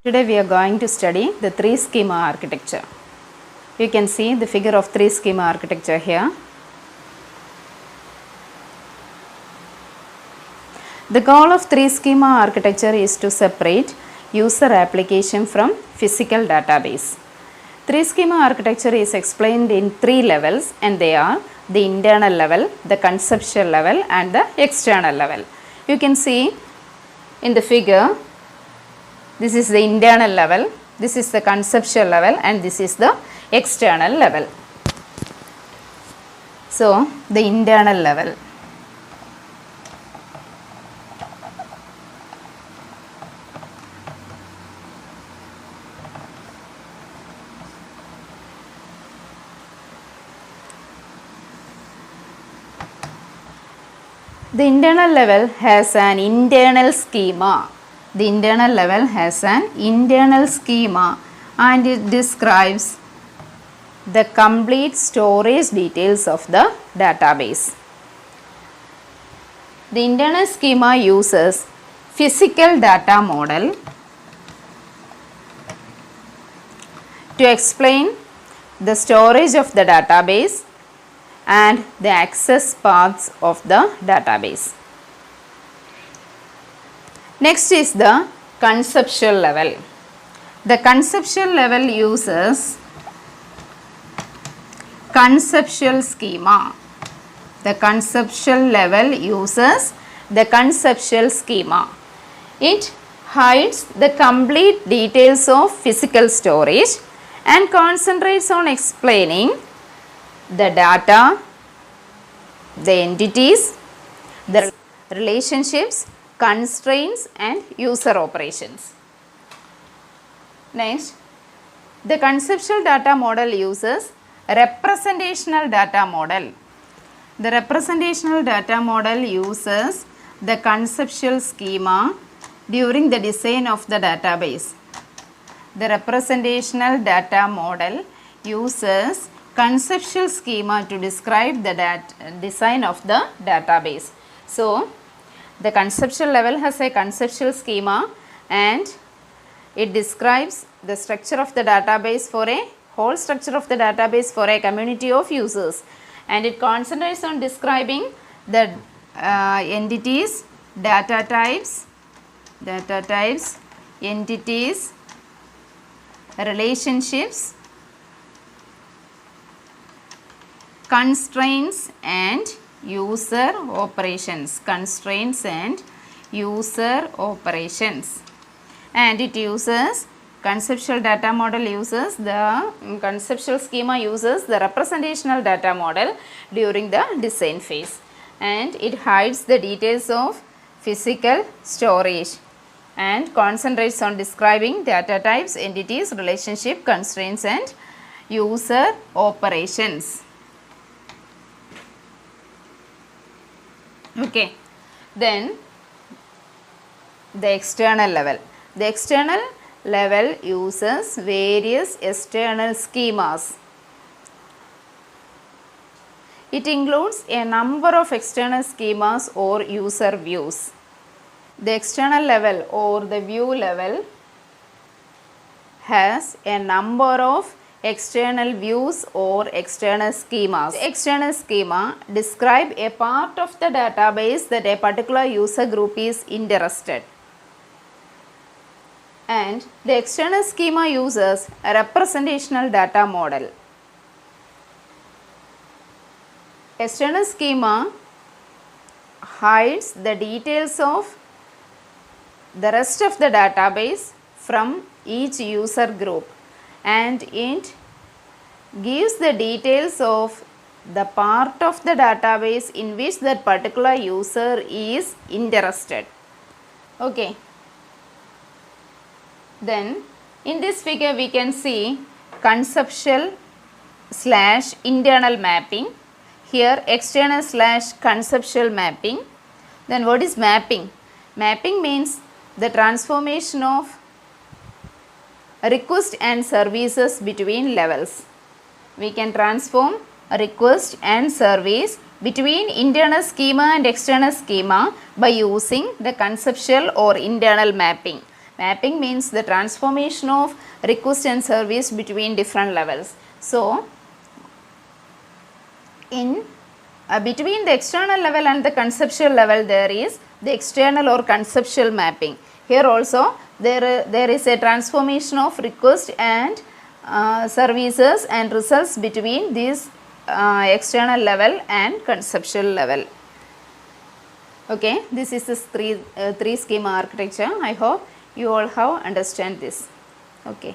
Today we are going to study the three schema architecture. You can see the figure of three schema architecture here. The goal of three schema architecture is to separate user application from physical database. Three schema architecture is explained in three levels, and they are the internal level, the conceptual level and the external level. You can see in the figure, this is the internal level, this is the conceptual level and this is the external level. So, the internal level. The internal level has an internal schema. The internal level has an internal schema and it describes the complete storage details of the database. The internal schema uses physical data model to explain the storage of the database and the access paths of the database. Next is the conceptual level. The conceptual level uses conceptual schema. The conceptual level uses the conceptual schema. It hides the complete details of physical storage and concentrates on explaining the data, the entities, the relationships, constraints and user operations. Next, the conceptual data model uses representational data model. The representational data model uses the conceptual schema during the design of the database. The representational data model uses conceptual schema to describe the design of the database. So, the conceptual level has a conceptual schema and it describes the structure of the database for a whole structure of the database for a community of users, and it concentrates on describing the entities, data types, entities, relationships, constraints and user operations. And it uses conceptual data model uses the conceptual schema uses the representational data model during the design phase, and it hides the details of physical storage and concentrates on describing data types, entities, relationship, constraints and user operations. Okay, then the external level. The external level uses various external schemas. It includes a number of external schemas or user views. The external level or the view level has a number of external views or external schemas. The external schema describe a part of the database that a particular user group is interested, and the external schema uses a representational data model. External schema hides the details of the rest of the database from each user group, and it gives the details of the part of the database in which that particular user is interested. Okay. Then in this figure we can see conceptual / internal mapping. Here external / conceptual mapping. Then what is mapping? Mapping means the transformation of request and services between levels. We can transform a request and service between internal schema and external schema by using the conceptual or internal mapping. Mapping means the transformation of request and service between different levels. So, in between the external level and the conceptual level, there is the external or conceptual mapping. Here also there is a transformation of request and services and results between this external level and conceptual level. Okay, this is this three schema architecture. I hope you all have understand this. Okay.